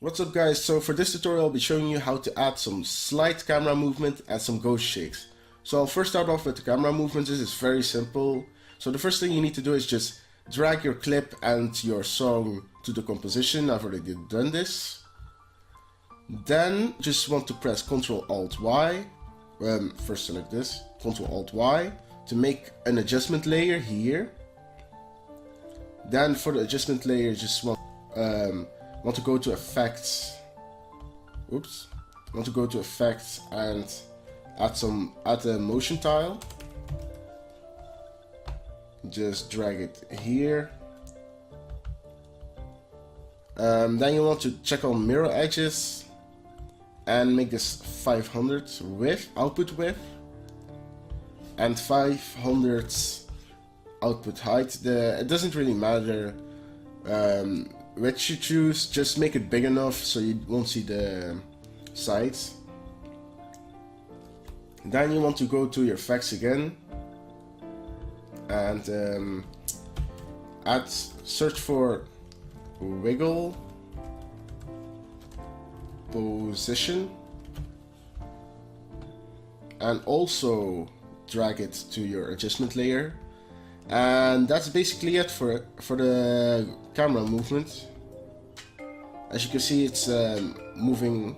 What's up guys, so for this tutorial I'll be showing you how to add some slight camera movement and some ghost shakes. So I'll first start off with the camera movements. This is very simple. So the first thing you need to do is just drag your clip and your song to the composition. I've already done this. Then just want to press Ctrl-Alt-Y. First select this, Ctrl-Alt-Y to make an adjustment layer here. Then for the adjustment layer just want to go to effects. Want to go to effects and add a motion tile. Just drag it here. Then you want to check on mirror edges and make this 500 width, output width, and 500 output height. It doesn't really matter which you choose, just make it big enough so you won't see the sides. Then you want to go to your effects again and search for wiggle position and also drag it to your adjustment layer. And that's basically it for the camera movement. As you can see, it's moving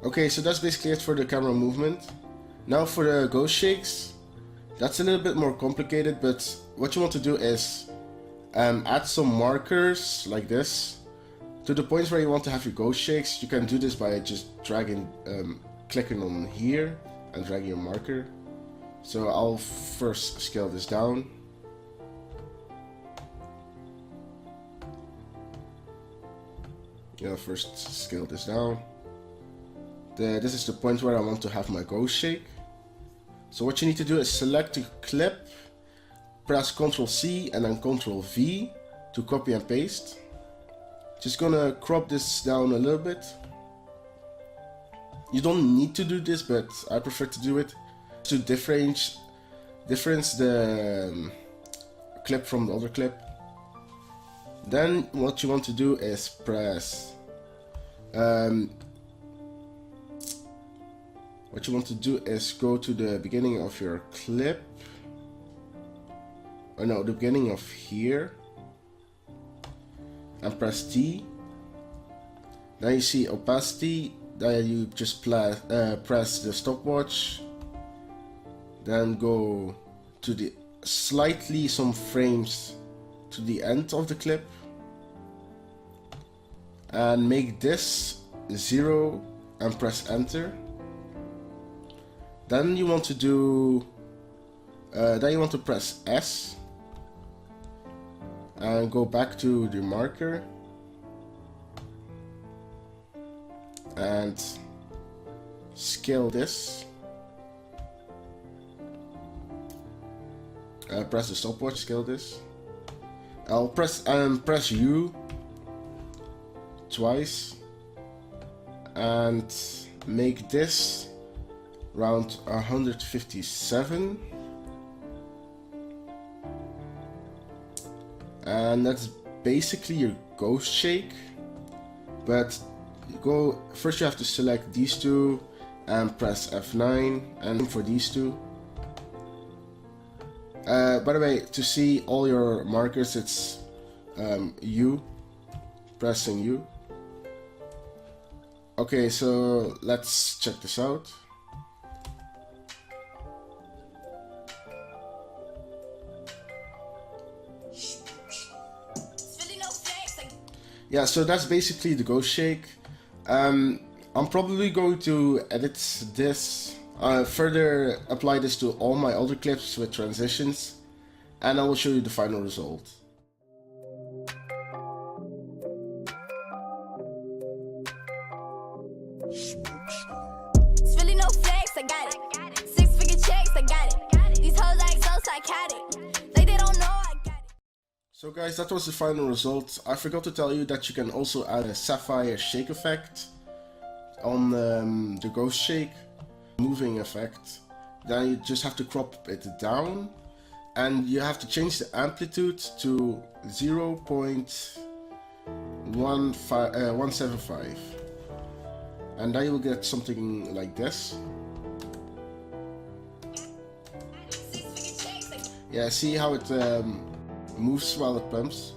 Okay, so that's basically it for the camera movement. Now for the ghost shakes, that's a little bit more complicated, but what you want to do is add some markers like this to the points where you want to have your ghost shakes. You can do this by just dragging, clicking on here and dragging your marker. So I'll first scale this down. Yeah, first scale this down. This is the point where I want to have my ghost shake. So what you need to do is select the clip, press Ctrl C and then Ctrl V to copy and paste. Just gonna crop this down a little bit. You don't need to do this, but I prefer to do it to difference the clip from the other clip. Then what you want to do is press what you want to do is go to the beginning of your clip. Or no, the beginning of here, and press T. Then you see opacity. Then you just press the stopwatch. Then go to the slightly some frames to the end of the clip and make this 0 and press enter. Then you want to do press S and go back to the marker and scale this. Press the stopwatch, scale this. I'll press U twice and make this around 157. And that's basically your ghost shake. But first you have to select these two and press F9 and for these two. By the way, to see all your markers, it's U, pressing U. Okay, so let's check this out. Yeah, so that's basically the ghost shake. I'm probably going to edit this, further apply this to all my other clips with transitions, and I will show you the final result. It's really no flex, I got it. 6-figure checks, I got it. These hoes act so psychotic, like they don't know I got it. So guys, that was the final result. I forgot to tell you that you can also add a sapphire shake effect on the ghost shake, moving effect. Then you just have to crop it down and you have to change the amplitude to 0.175, and then you will get something like this. Yeah, see how it moves while it pumps.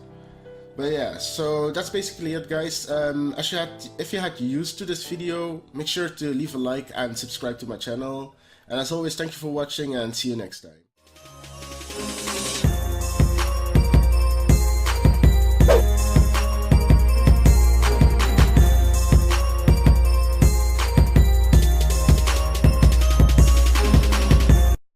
But yeah, so that's basically it, guys. If you had used to this video, make sure to leave a like and subscribe to my channel. And as always, thank you for watching and see you next time.